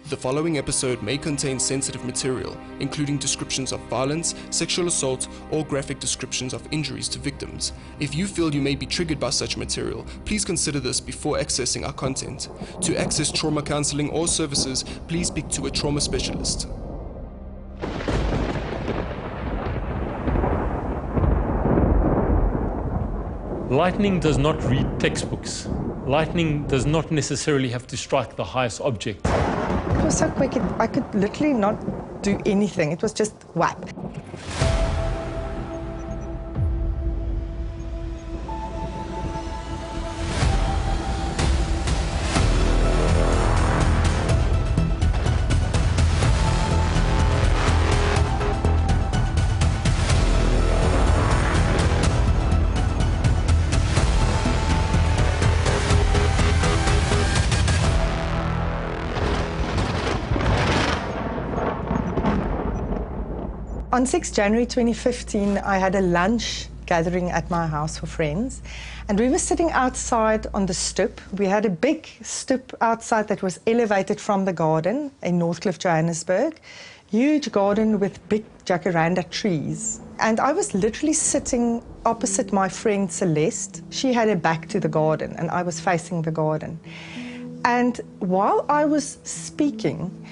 The following episode may contain sensitive material, including descriptions of violence, sexual assault, or graphic descriptions of injuries to victims. If you feel you may be triggered by such material, please consider this before accessing our content. To access trauma counseling or services, please speak to a trauma specialist. Lightning does not read textbooks. Lightning does not necessarily have to strike the highest object. It was so quick, I could literally not do anything. It was just whap. On 6 January 2015, I had a lunch gathering at my house for friends, and we were sitting outside on the stoep. We had a big stoep outside that was elevated from the garden in Northcliffe, Johannesburg. Huge garden with big jacaranda trees. And I was literally sitting opposite my friend Celeste. She had her back to the garden, and I was facing the garden. And while I was speaking,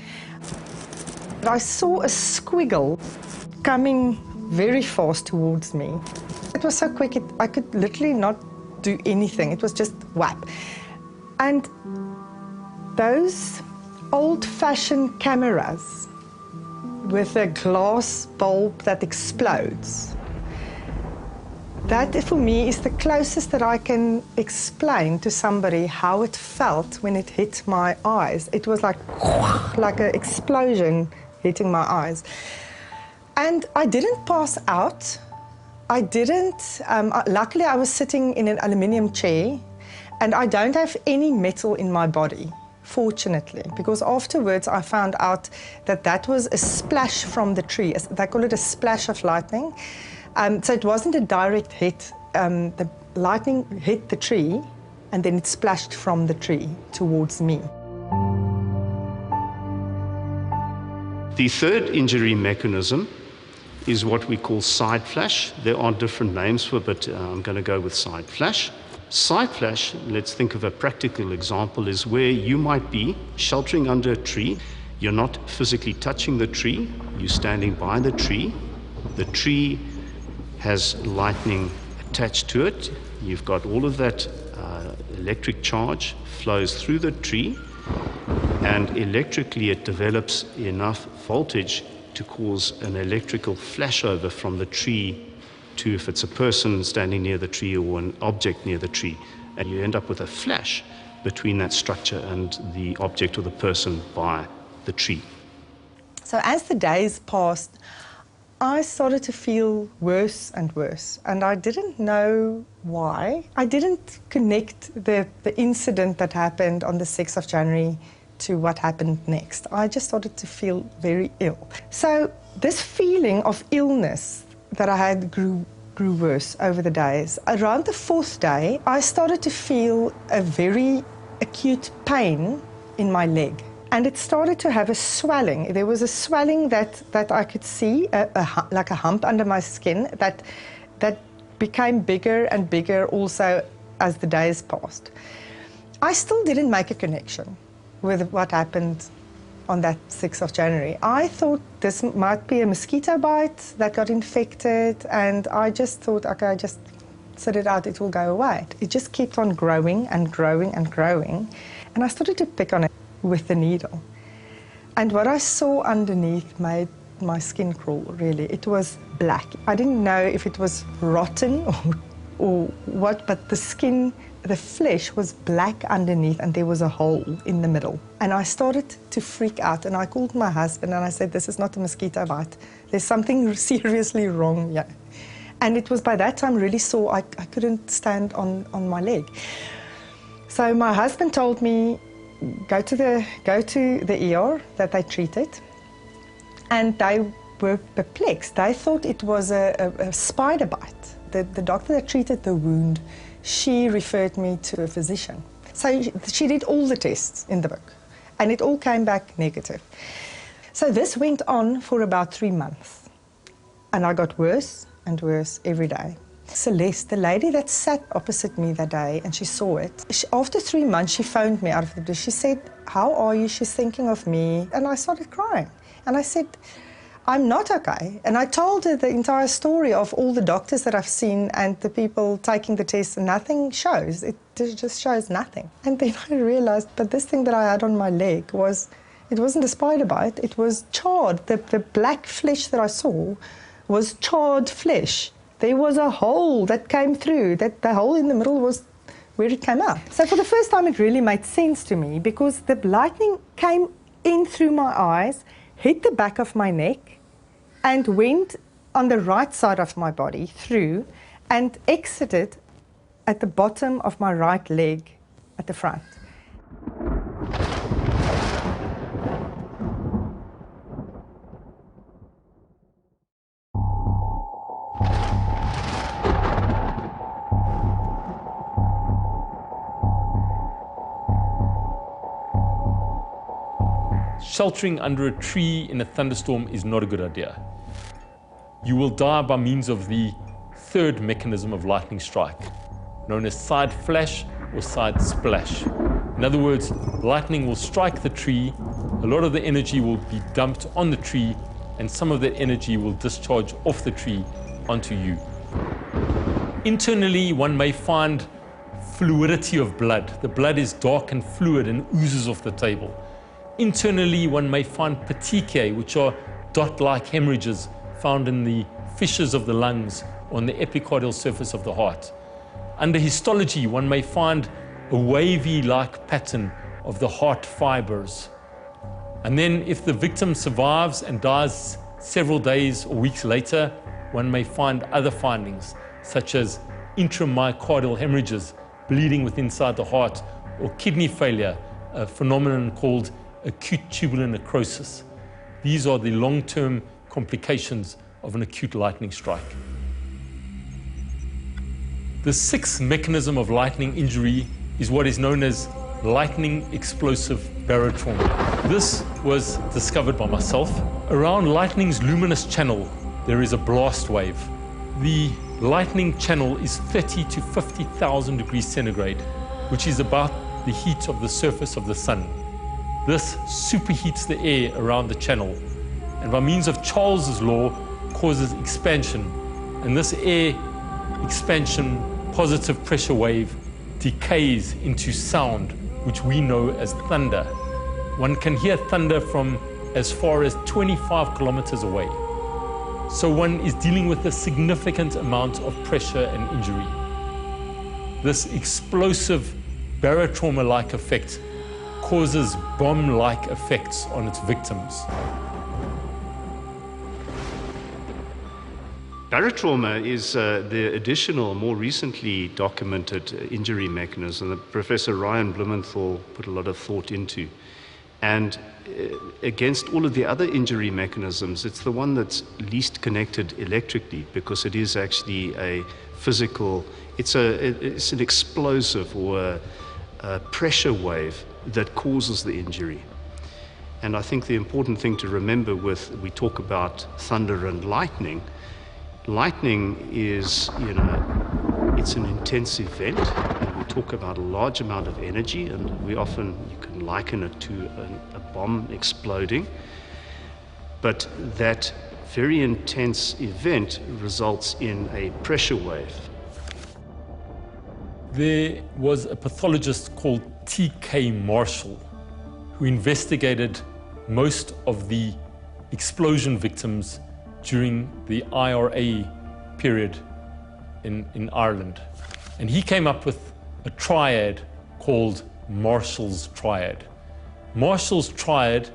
I saw a squiggle coming very fast towards me. It was so quick, I could literally not do anything. It was just whap. And those old-fashioned cameras with a glass bulb that explodes, that for me is the closest that I can explain to somebody how it felt when it hit my eyes. It was like an explosion hitting my eyes. And I didn't pass out. I didn't, luckily I was sitting in an aluminium chair, and I don't have any metal in my body, fortunately, because afterwards I found out that that was a splash from the tree. They call it a splash of lightning. So it wasn't a direct hit. The lightning hit the tree, and then it splashed from the tree towards me. The third injury mechanism is what we call side flash. There are different names for it, but I'm going to go with side flash. Side flash, let's think of a practical example, is where you might be sheltering under a tree. You're not physically touching the tree. You're standing by the tree. The tree has lightning attached to it. You've got all of that electric charge flows through the tree, and electrically it develops enough voltage to cause an electrical flashover from the tree to, if it's a person standing near the tree or an object near the tree, and you end up with a flash between that structure and the object or the person by the tree. So as the days passed, I started to feel worse and worse, and I didn't know why. I didn't connect the incident that happened on the 6th of January to what happened next. I just started to feel very ill. So this feeling of illness that I had grew worse over the days. Around the 4th day, I started to feel a very acute pain in my leg. And it started to have a swelling. There was a swelling that I could see, like a hump under my skin, that became bigger and bigger also as the days passed. I still didn't make a connection with what happened on that 6th of January. I thought this might be a mosquito bite that got infected, and I just thought, okay, just sit it out, it will go away. It just kept on growing and growing and growing, and I started to pick on it with the needle. And what I saw underneath made my skin crawl, really. It was black. I didn't know if it was rotten or what, but the skin, the flesh was black underneath, and there was a hole in the middle. And I started to freak out, and I called my husband and I said, this is not a mosquito bite. There's something seriously wrong here. And it was by that time really sore. I couldn't stand on my leg. So my husband told me, go to the ER that they treated, and they were perplexed. They thought it was a spider bite. The doctor that treated the wound, she referred me to a physician. So she did all the tests in the book, and it all came back negative. So this went on for about 3 months, and I got worse and worse every day. Celeste, the lady that sat opposite me that day, and she saw it, after 3 months she phoned me out of the blue. She said, "How are you?" She's thinking of me. And I started crying. And I said, "I'm not okay." And I told her the entire story of all the doctors that I've seen and the people taking the test, and nothing shows. It just shows nothing. And then I realized that this thing that I had on my leg it wasn't a spider bite, it was charred. The black flesh that I saw was charred flesh. There was a hole that came through, that the hole in the middle was where it came out. So for the first time it really made sense to me, because the lightning came in through my eyes, hit the back of my neck, and went on the right side of my body through and exited at the bottom of my right leg at the front. Sheltering under a tree in a thunderstorm is not a good idea. You will die by means of the third mechanism of lightning strike, known as side flash or side splash. In other words, lightning will strike the tree, a lot of the energy will be dumped on the tree, and some of that energy will discharge off the tree onto you. Internally, one may find fluidity of blood. The blood is dark and fluid and oozes off the table. Internally, one may find petechiae, which are dot-like hemorrhages found in the fissures of the lungs or on the epicardial surface of the heart. Under histology, one may find a wavy-like pattern of the heart fibers. And then if the victim survives and dies several days or weeks later, one may find other findings, such as intramyocardial hemorrhages, bleeding within inside the heart, or kidney failure, a phenomenon called acute tubular necrosis. These are the long-term complications of an acute lightning strike. The sixth mechanism of lightning injury is what is known as lightning explosive barotrauma. This was discovered by myself. Around lightning's luminous channel, there is a blast wave. The lightning channel is 30 to 50,000 degrees centigrade, which is about the heat of the surface of the sun. This superheats the air around the channel, and by means of Charles's law causes expansion, and this air expansion positive pressure wave decays into sound, which we know as thunder. One can hear thunder from as far as 25 kilometers away. So one is dealing with a significant amount of pressure and injury. This explosive barotrauma-like effect causes bomb-like effects on its victims. Barotrauma is the additional, more recently documented injury mechanism that Professor Ryan Blumenthal put a lot of thought into. And against all of the other injury mechanisms, it's the one that's least connected electrically, because it is actually a physical, it's an explosive or a pressure wave that causes the injury. And I think the important thing to remember we talk about thunder and lightning. Lightning is, it's an intense event, and we talk about a large amount of energy, and you can liken it to a bomb exploding. But that very intense event results in a pressure wave. There was a pathologist called T.K. Marshall who investigated most of the explosion victims during the IRA period in Ireland. And he came up with a triad called Marshall's triad. Marshall's triad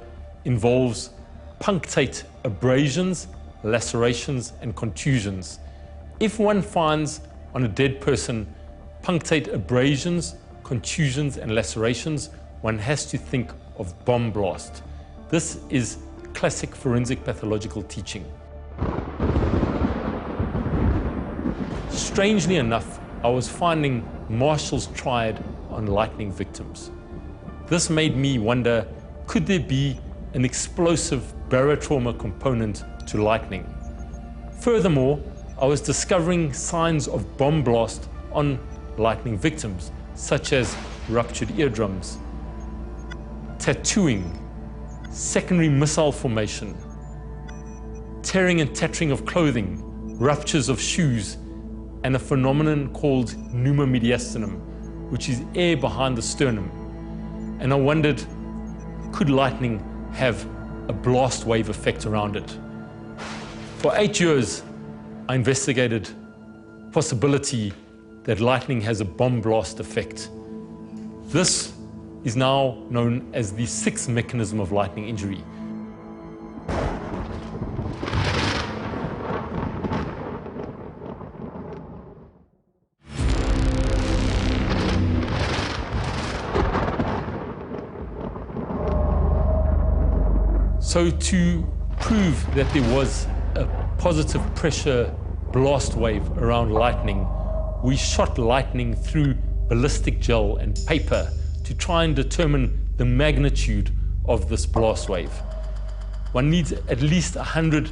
involves punctate abrasions, lacerations, and contusions. If one finds on a dead person punctate abrasions, contusions, and lacerations, one has to think of bomb blast. This is classic forensic pathological teaching. Strangely enough, I was finding Marshall's triad on lightning victims. This made me wonder could there be an explosive barotrauma component to lightning? Furthermore, I was discovering signs of bomb blast on lightning victims, such as ruptured eardrums, tattooing, secondary missile formation, tearing and tattering of clothing, ruptures of shoes, and a phenomenon called pneumomediastinum, which is air behind the sternum. And I wondered, could lightning have a blast wave effect around it? For 8 years, I investigated the possibility that lightning has a bomb blast effect. This is now known as the sixth mechanism of lightning injury. So to prove that there was a positive pressure blast wave around lightning, we shot lightning through ballistic gel and paper to try and determine the magnitude of this blast wave. One needs at least 100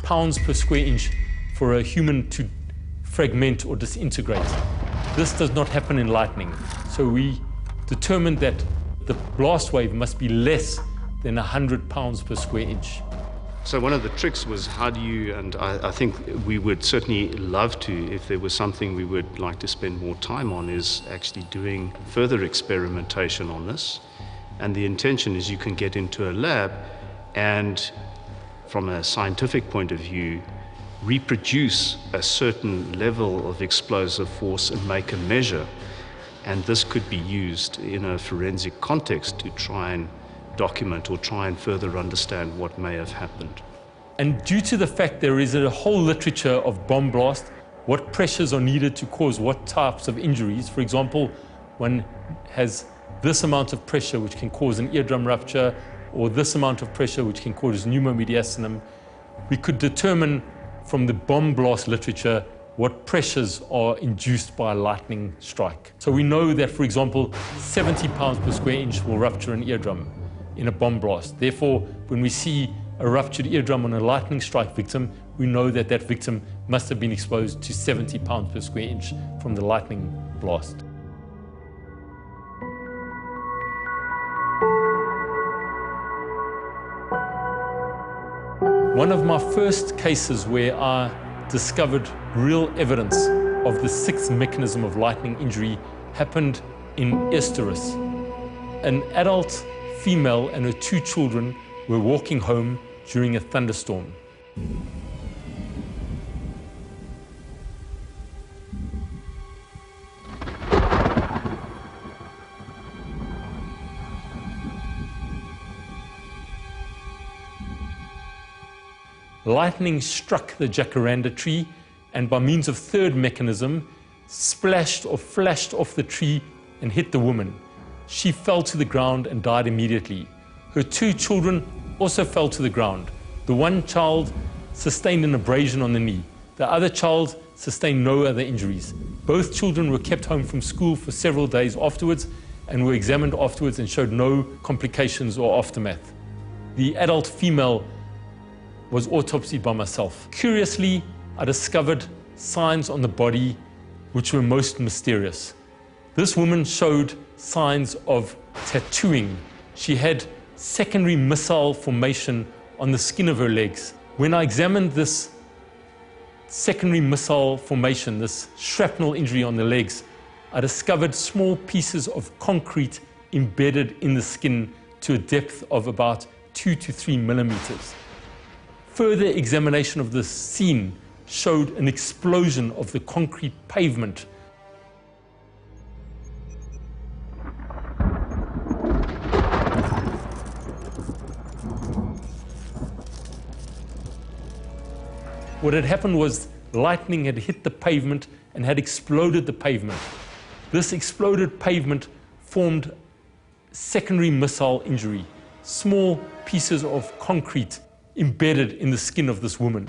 pounds per square inch for a human to fragment or disintegrate. This does not happen in lightning. So we determined that the blast wave must be less than 100 pounds per square inch. So one of the tricks was how do you, and I think we would certainly love to, if there was something we would like to spend more time on, is actually doing further experimentation on this. And the intention is you can get into a lab and, from a scientific point of view, reproduce a certain level of explosive force and make a measure. And this could be used in a forensic context to try and document or try and further understand what may have happened. And due to the fact there is a whole literature of bomb blast, what pressures are needed to cause what types of injuries. For example, one has this amount of pressure which can cause an eardrum rupture, or this amount of pressure which can cause pneumomediastinum. We could determine from the bomb blast literature what pressures are induced by a lightning strike. So we know that, for example, 70 pounds per square inch will rupture an eardrum in a bomb blast. Therefore, when we see a ruptured eardrum on a lightning strike victim, we know that that victim must have been exposed to 70 pounds per square inch from the lightning blast. One of my first cases where I discovered real evidence of the sixth mechanism of lightning injury happened in Esterus. An adult female and her 2 children were walking home during a thunderstorm. Lightning struck the jacaranda tree and, by means of third mechanism, splashed or flashed off the tree and hit the woman. She fell to the ground and died immediately. Her 2 children also fell to the ground. The one child sustained an abrasion on the knee. The other child sustained no other injuries. Both children were kept home from school for several days afterwards and were examined afterwards and showed no complications or aftermath. The adult female was autopsied by myself. Curiously, I discovered signs on the body which were most mysterious. This woman showed signs of tattooing. She had secondary missile formation on the skin of her legs. When I examined this secondary missile formation, this shrapnel injury on the legs, I discovered small pieces of concrete embedded in the skin to a depth of about 2 to 3 millimeters. Further examination of this scene showed an explosion of the concrete pavement. What had happened was lightning had hit the pavement and had exploded the pavement. This exploded pavement formed secondary missile injury, small pieces of concrete embedded in the skin of this woman.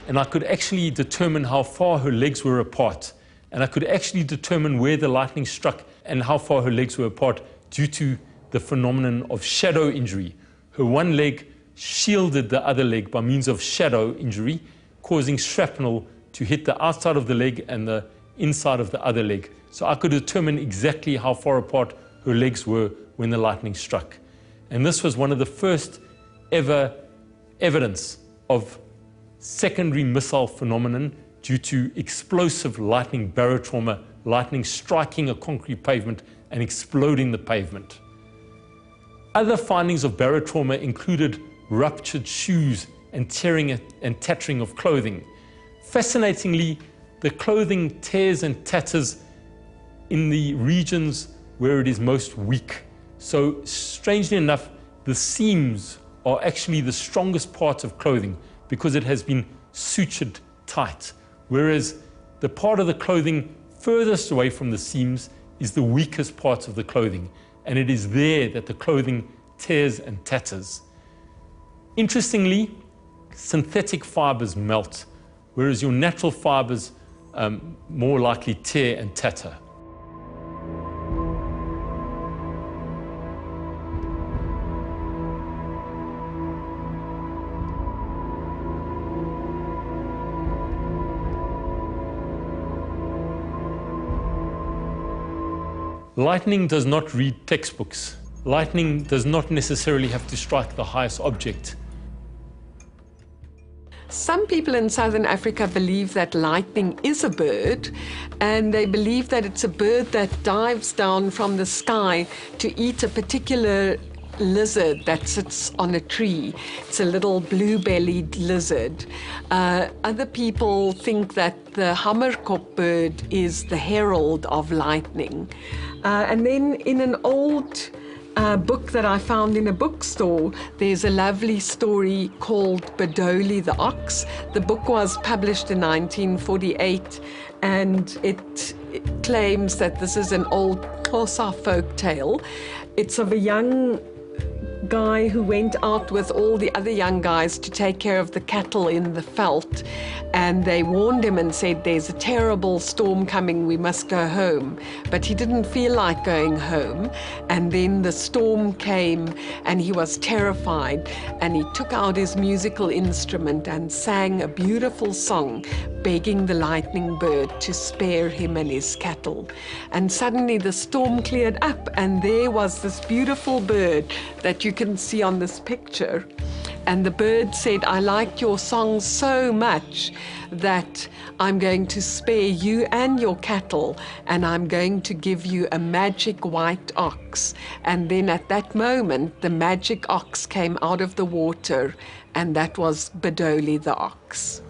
And I could actually determine how far her legs were apart. And I could actually determine where the lightning struck and how far her legs were apart due to the phenomenon of shadow injury. Her one leg shielded the other leg by means of shadow injury, causing shrapnel to hit the outside of the leg and the inside of the other leg. So I could determine exactly how far apart her legs were when the lightning struck. And this was one of the first ever evidence of secondary missile phenomenon due to explosive lightning barotrauma, lightning striking a concrete pavement and exploding the pavement. Other findings of barotrauma included ruptured shoes and tearing and tattering of clothing. Fascinatingly, the clothing tears and tatters in the regions where it is most weak. So strangely enough, the seams are actually the strongest part of clothing because it has been sutured tight, whereas the part of the clothing furthest away from the seams is the weakest part of the clothing, and it is there that the clothing tears and tatters. Interestingly, synthetic fibers melt, whereas your natural fibers more likely tear and tatter. Lightning does not read textbooks. Lightning does not necessarily have to strike the highest object. Some people in Southern Africa believe that lightning is a bird, and they believe that it's a bird that dives down from the sky to eat a particular lizard that sits on a tree. It's a little blue-bellied lizard. Other people think that the hammerkop bird is the herald of lightning. And then in an old book that I found in a bookstore, there's a lovely story called Bedoli the Ox. The book was published in 1948, and it claims that this is an old Xhosa folk tale. It's of a young guy who went out with all the other young guys to take care of the cattle in the veld, and they warned him and said, there's a terrible storm coming, we must go home. But he didn't feel like going home, and then the storm came and he was terrified, and he took out his musical instrument and sang a beautiful song begging the lightning bird to spare him and his cattle. And suddenly the storm cleared up, and there was this beautiful bird that you can see on this picture. And the bird said, I liked your song so much that I'm going to spare you and your cattle, and I'm going to give you a magic white ox. And then at that moment, the magic ox came out of the water, and that was Bedoli the ox.